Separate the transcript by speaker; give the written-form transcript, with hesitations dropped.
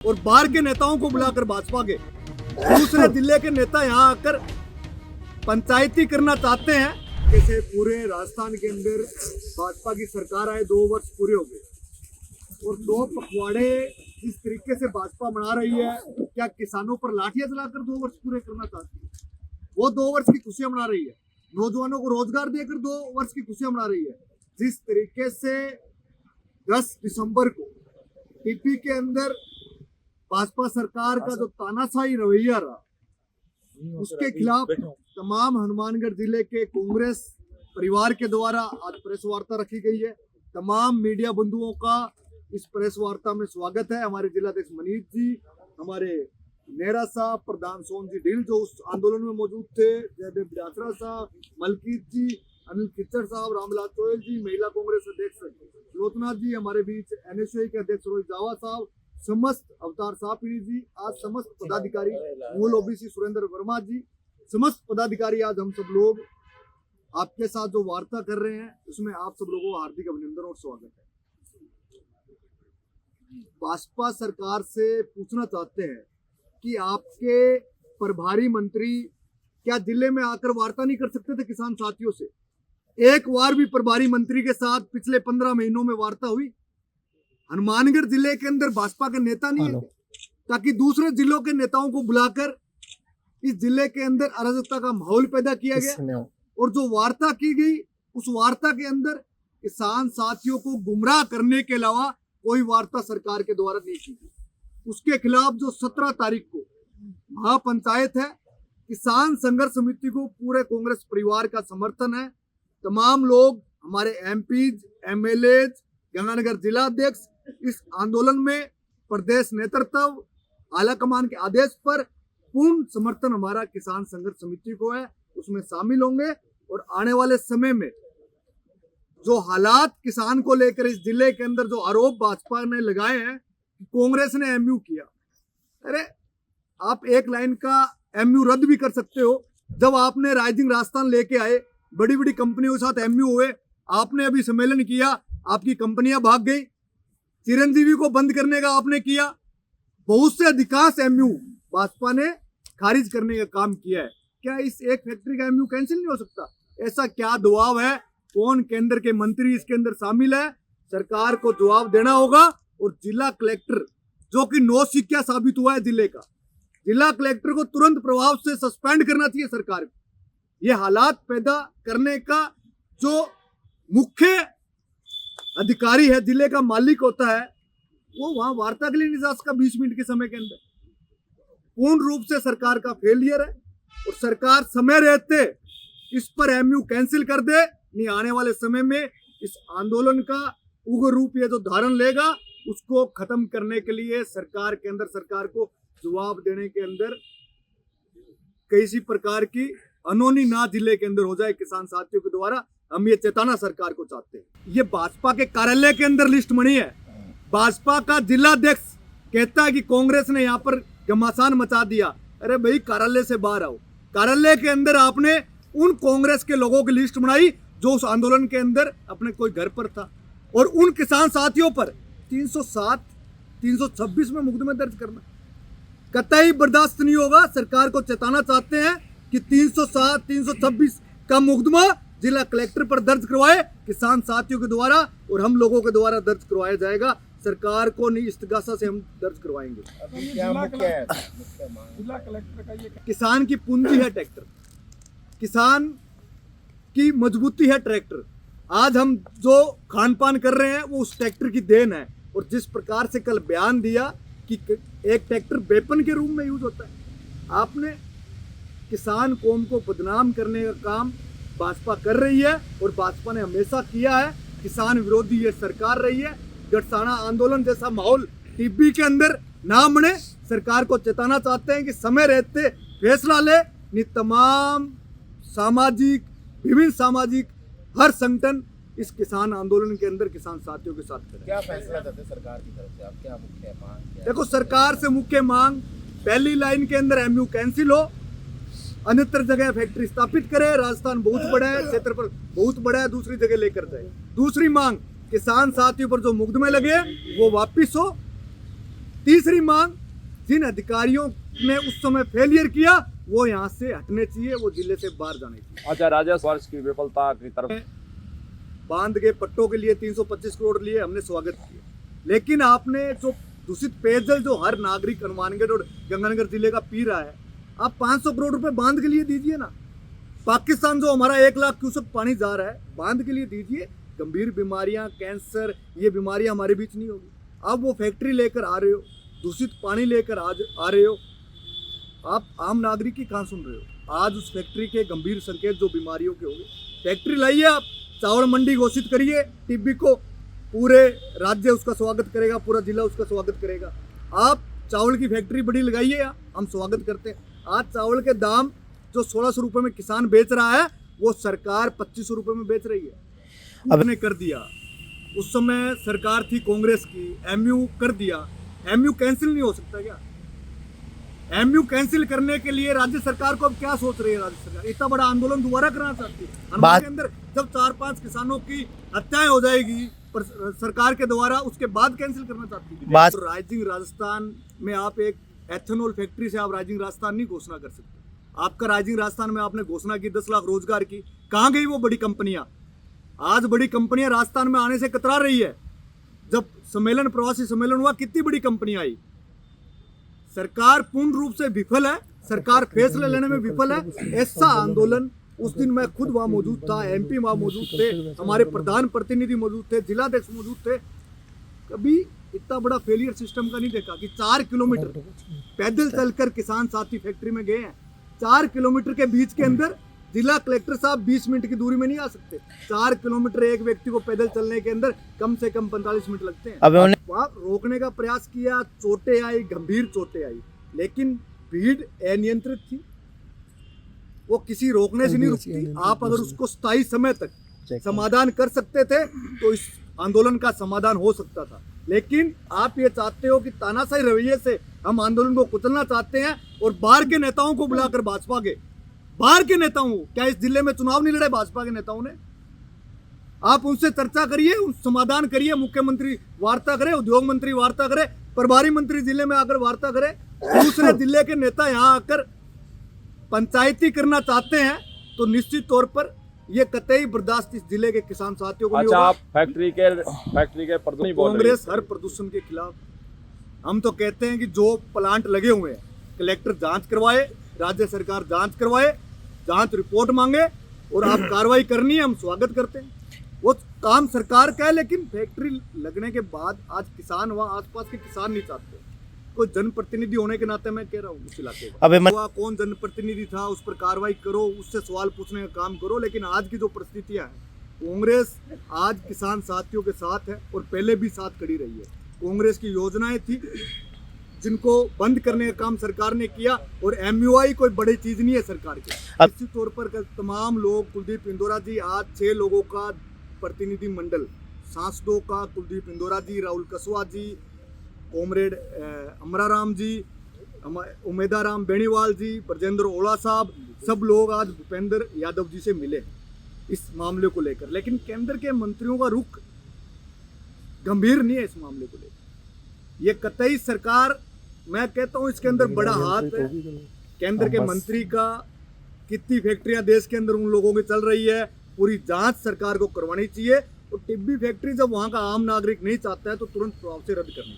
Speaker 1: और बाहर के नेताओं को बुलाकर भाजपा के दूसरे जिले के नेता यहाँ आकर पंचायती करना चाहते हैं। जैसे पूरे राजस्थान के अंदर भाजपा की सरकार आए 2 वर्ष पूरे हो गए और 2 पखवाड़े जिस तरीके से भाजपा मना रही है, क्या किसानों पर लाठियां चलाकर 2 वर्ष पूरे करना चाहती है? वो 2 वर्ष की खुशियां मना रही है, नौजवानों को रोजगार देकर 2 वर्ष की खुशियां मना रही है। जिस तरीके से 10 दिसंबर को टीपी के अंदर भाजपा सरकार का जो तानाशाही रवैया रहा, उसके खिलाफ तमाम हनुमानगढ़ जिले के कांग्रेस परिवार के द्वारा आज प्रेस वार्ता रखी गई है। तमाम मीडिया बंधुओं का इस प्रेस वार्ता में स्वागत है। हमारे जिलाध्यक्ष मनीष जी, हमारे नेहरा साहब, प्रधान सोम जी ढील जो उस आंदोलन में मौजूद थे, जयदेव बिडासरा साहब, मलकीत जी, अनिल खिच्चर साहब, रामलाल चोयल जी, महिला कांग्रेस अध्यक्ष लोकनाथ जी, हमारे बीच एनएसयूआई के अध्यक्ष रोहित जावा साहब, समस्त अवतार साहपीड़ी जी, आज समस्त पदाधिकारी, मूल ओबीसी सुरेंद्र वर्मा जी, समस्त पदाधिकारी, आज हम सब लोग आपके साथ जो वार्ता कर रहे हैं उसमें आप सब लोगों को हार्दिक अभिनंदन और स्वागत है। भाजपा सरकार से पूछना चाहते हैं कि आपके प्रभारी मंत्री क्या जिले में आकर वार्ता नहीं कर सकते थे किसान साथियों से? एक बार भी प्रभारी मंत्री के साथ पिछले 15 महीनों में वार्ता हुई? हनुमानगढ़ जिले के अंदर भाजपा के नेता नहीं है ताकि दूसरे जिलों के नेताओं को बुलाकर इस जिले के अंदर अराजकता का माहौल पैदा किया गया और जो वार्ता की गई उस वार्ता के अंदर किसान साथियों को गुमराह करने के अलावा कोई वार्ता सरकार के द्वारा नहीं की गई। उसके खिलाफ जो 17 तारीख को महापंचायत है, किसान संघर्ष समिति को पूरे कांग्रेस परिवार का समर्थन है। तमाम लोग, हमारे एमपीज, एमएलए, गंगानगर जिला अध्यक्ष इस आंदोलन में प्रदेश नेतृत्व आलाकमान के आदेश पर पूर्ण समर्थन हमारा किसान संघर्ष समिति को है, उसमें शामिल होंगे। और आने वाले समय में जो हालात किसान को लेकर इस जिले के अंदर जो आरोप भाजपा ने लगाए हैं कि कांग्रेस ने एमयू किया, अरे आप एक लाइन का एमयू रद्द भी कर सकते हो। जब आपने राइजिंग राजस्थान लेके आए, बड़ी बड़ी कंपनियों के साथ एमयू हुए, आपने अभी सम्मेलन किया, आपकी कंपनियां भाग गई, चिरंजीवी को बंद करने का आपने किया, बहुत से अधिकांश एमयू भाजपा ने खारिज करने का काम किया है। क्या इस एक फैक्ट्री का एमयू कैंसिल नहीं हो सकता? ऐसा क्या दबाव है? कौन केंद्र के मंत्री इसके अंदर शामिल है? सरकार को जवाब देना होगा। और जिला कलेक्टर जो कि नौसिखिया साबित हुआ है जिले का, जिला कलेक्टर को तुरंत प्रभाव से सस्पेंड करना चाहिए सरकार को। ये हालात पैदा करने का जो मुख्य अधिकारी है, जिले का मालिक होता है, वो वहां वार्ता के लिए नहीं जा सकता 20 मिनट के समय के अंदर। पूर्ण रूप से सरकार का फेलियर है और सरकार समय रहते इस पर एमयू कैंसिल कर दे, नहीं आने वाले समय में इस आंदोलन का उग्र रूप ये जो धारण लेगा उसको खत्म करने के लिए सरकार के अंदर, सरकार को जवाब देने के अंदर किसी प्रकार की अनहोनी ना जिले के अंदर हो जाए किसान साथियों के द्वारा, हम ये चेताना सरकार को चाहते हैं। ये भाजपा के कार्यालय के अंदर लिस्ट बनी है। भाजपा का जिलाध्यक्ष कहता है कि कांग्रेस ने यहाँ पर घमासान मचा दिया। अरे भाई, कार्यालय से बाहर आओ। कार्यालय के अंदर आपने उन कांग्रेस के लोगों की लिस्ट बनाई जो उस आंदोलन के अंदर अपने कोई घर पर था, और उन किसान साथियों पर 307, 326 में मुकदमे दर्ज करना कतई बर्दाश्त नहीं होगा। सरकार को चेताना चाहते हैं कि 307, 326 का मुकदमा जिला कलेक्टर पर दर्ज करवाए किसान साथियों के द्वारा और हम लोगों के द्वारा दर्ज करवाया जाएगा। सरकार को नहीं, इस्तगासा से हम दर्ज करवाएंगे।
Speaker 2: जिला कलेक्टर का ये
Speaker 1: किसान की पूंजी है ट्रैक्टर, किसान की मजबूती है ट्रैक्टर। आज हम जो खान पान कर रहे हैं वो उस ट्रैक्टर की देन है। और जिस प्रकार से कल बयान दिया कि एक ट्रैक्टर वेपन के रूप में यूज होता है, आपने किसान कौम को बदनाम करने का काम भाजपा कर रही है और भाजपा ने हमेशा किया है। किसान विरोधी ये सरकार रही है। गठसाना आंदोलन जैसा माहौल टीबी के अंदर ना बने। सरकार को चेताना चाहते हैं कि समय रहते फैसला ले, नहीं तमाम सामाजिक, विभिन्न सामाजिक हर संगठन इस किसान आंदोलन के अंदर किसान साथियों के साथ करें।
Speaker 3: क्या फैसला करते सरकार की तरफ से? आप क्या मुख्य मांग?
Speaker 1: देखो, सरकार से मुख्य मांग पहली लाइन के अंदर एमयू कैंसिल हो, अन्यत्र जगह फैक्ट्री स्थापित करे। राजस्थान बहुत बड़ा है, क्षेत्रफल बहुत बड़ा है, दूसरी जगह लेकर जाए। दूसरी मांग, किसान साथियों पर जो मुकदमे लगे वो वापिस हो। तीसरी मांग, जिन अधिकारियों ने उस समय फेलियर किया वो यहाँ से हटने चाहिए, वो जिले से बाहर जाने चाहिए।
Speaker 2: अच्छा, राजस्व वर्ष की विफलता की तरफ
Speaker 1: बांध के पट्टों के लिए 325 करोड़ लिए, हमने स्वागत किया, लेकिन आपने जो दूषित पेयजल जो हर नागरिक हनुमानगढ़ और गंगानगर जिले का पी रहा है, आप 500 करोड़ रुपए बांध के लिए दीजिए ना। पाकिस्तान जो हमारा 1 लाख क्यूसेक पानी जा रहा है, बांध के लिए दीजिए। गंभीर बीमारियां, कैंसर, ये बीमारियां हमारे बीच नहीं होगी। अब वो फैक्ट्री लेकर आ रहे हो, दूषित पानी लेकर आ रहे हो, आप आम नागरिक की कहाँ सुन रहे हो? आज उस फैक्ट्री के गंभीर संकेत जो बीमारियों के होंगे, फैक्ट्री लाइए, आप चावल मंडी घोषित करिए टिब्बी को, पूरे राज्य उसका स्वागत करेगा, पूरा जिला उसका स्वागत करेगा। आप चावल की फैक्ट्री बड़ी लगाइए, हम स्वागत करते हैं। आज चावल के दाम जो 1600 रुपये में किसान बेच रहा है, वो सरकार 2500 रुपये में बेच रही है। आपने कर दिया, उस समय सरकार थी कांग्रेस की, एमयू कर दिया। एमयू कैंसिल नहीं हो सकता क्या? एमयू कैंसिल करने के लिए राज्य सरकार को अब क्या सोच रही है? राज्य सरकार इतना बड़ा आंदोलन दोबारा कराना चाहती है। हनुमान के अंदर जब 4-5 किसानों की हत्याएं हो जाएगी पर सरकार के द्वारा, उसके बाद कैंसिल करना चाहती है। तो राइजिंग राजस्थान में आप एक एथेनॉल फैक्ट्री से आप राइजिंग राजस्थान नहीं घोषणा कर सकते। आपका राइजिंग राजस्थान में आपने घोषणा की 10 लाख रोजगार की, कहाँ गई वो बड़ी कंपनियां? आज बड़ी कंपनियां राजस्थान में आने से कतरा रही है। जब सम्मेलन, प्रवासी सम्मेलन हुआ, कितनी बड़ी कंपनियां आई। सरकार पूर्ण रूप से विफल है, सरकार फैसले लेने में विफल है। ऐसा आंदोलन उस दिन मैं खुद वहां मौजूद था, एमपी वहां मौजूद थे, हमारे प्रधान प्रतिनिधि मौजूद थे, जिलाध्यक्ष मौजूद थे। कभी इतना बड़ा फेलियर सिस्टम का नहीं देखा कि 4 किलोमीटर पैदल चलकर किसान साथी फैक्ट्री में गए हैं। 4 किलोमीटर के बीच के अंदर जिला कलेक्टर साहब 20 मिनट की दूरी में नहीं आ सकते। 4 किलोमीटर एक व्यक्ति को पैदल चलने के अंदर कम से कम 45 मिनट लगते हैं। वहां रोकने का प्रयास किया, चोटें आई, गंभीर चोटें आई, लेकिन भीड़ अनियंत्रित थी, वो किसी रोकने से नहीं रुकती। आप अगर उसको स्थायी समय तक समाधान कर सकते थे तो इस आंदोलन का समाधान हो सकता था। लेकिन आप ये चाहते हो कि तानाशाही रवैये से हम आंदोलन को कुचलना चाहते हैं और बाहर के नेताओं को बुलाकर, भाजपा के बाहर के नेताओं, क्या इस जिले में चुनाव नहीं लड़े भाजपा के नेताओं ने? आप उनसे चर्चा करिए, उन समाधान करिए, मुख्यमंत्री वार्ता करे, उद्योग मंत्री वार्ता करे, प्रभारी मंत्री जिले में आकर वार्ता करे। दूसरे जिले के नेता यहाँ आकर पंचायती करना चाहते हैं तो निश्चित तौर पर ये कतई बर्दाश्त इस जिले के किसान साथियों को नहीं
Speaker 2: अच्छा,
Speaker 1: होगा।
Speaker 2: आप फैक्ट्री के प्रदूषण बोल रहे हैं।
Speaker 1: कांग्रेस हर प्रदूषण के खिलाफ। हम तो कहते हैं कि जो प्लांट लगे हुए हैं, कलेक्टर जांच करवाए, राज्य सरकार जांच करवाए, जांच रिपोर्ट मांगे और आप कार्रवाई करनी है, हम स्वागत करते हैं। वो काम सरकार का है, लेकिन फैक्ट्री लगने के बाद आज किसान, वहाँ आसपास के किसान नहीं चाहते। कोई जनप्रतिनिधि होने के नाते मैं कह रहा हूँ, उस इलाके का कौन जनप्रतिनिधि था, उस पर कार्रवाई करो, उससे सवाल पूछने का काम करो। लेकिन आज की जो परिस्थितियां हैं, कांग्रेस आज किसान साथियों के साथ है और पहले भी साथ खड़ी रही है। कांग्रेस की योजनाएं थी जिनको बंद करने का काम सरकार ने किया, और एमयूआई कोई बड़ी चीज नहीं है सरकार की। निश्चित तौर पर तमाम लोग, कुलदीप इंदौरा जी, आज 6 लोगों का प्रतिनिधि मंडल, सांसदों का कुलदीप इंदौरा जी, राहुल कसवा जी, कॉमरेड अमराराम जी, उमेदाराम बेनीवाल जी, ब्रजेंद्र ओला साहब, सब लोग आज भूपेंद्र यादव जी से मिले इस मामले को लेकर। लेकिन केंद्र के मंत्रियों का रुख गंभीर नहीं है इस मामले को लेकर। ये कतई सरकार, मैं कहता हूँ इसके अंदर बड़ा हाथ है केंद्र के मंत्री का। कितनी फैक्ट्रियां देश के अंदर उन लोगों की चल रही है, पूरी जांच सरकार को करवानी चाहिए। और टिब्बी फैक्ट्री जब वहाँ का आम नागरिक नहीं चाहता है तो तुरंत प्रभाव से रद्द करनी चाहिए।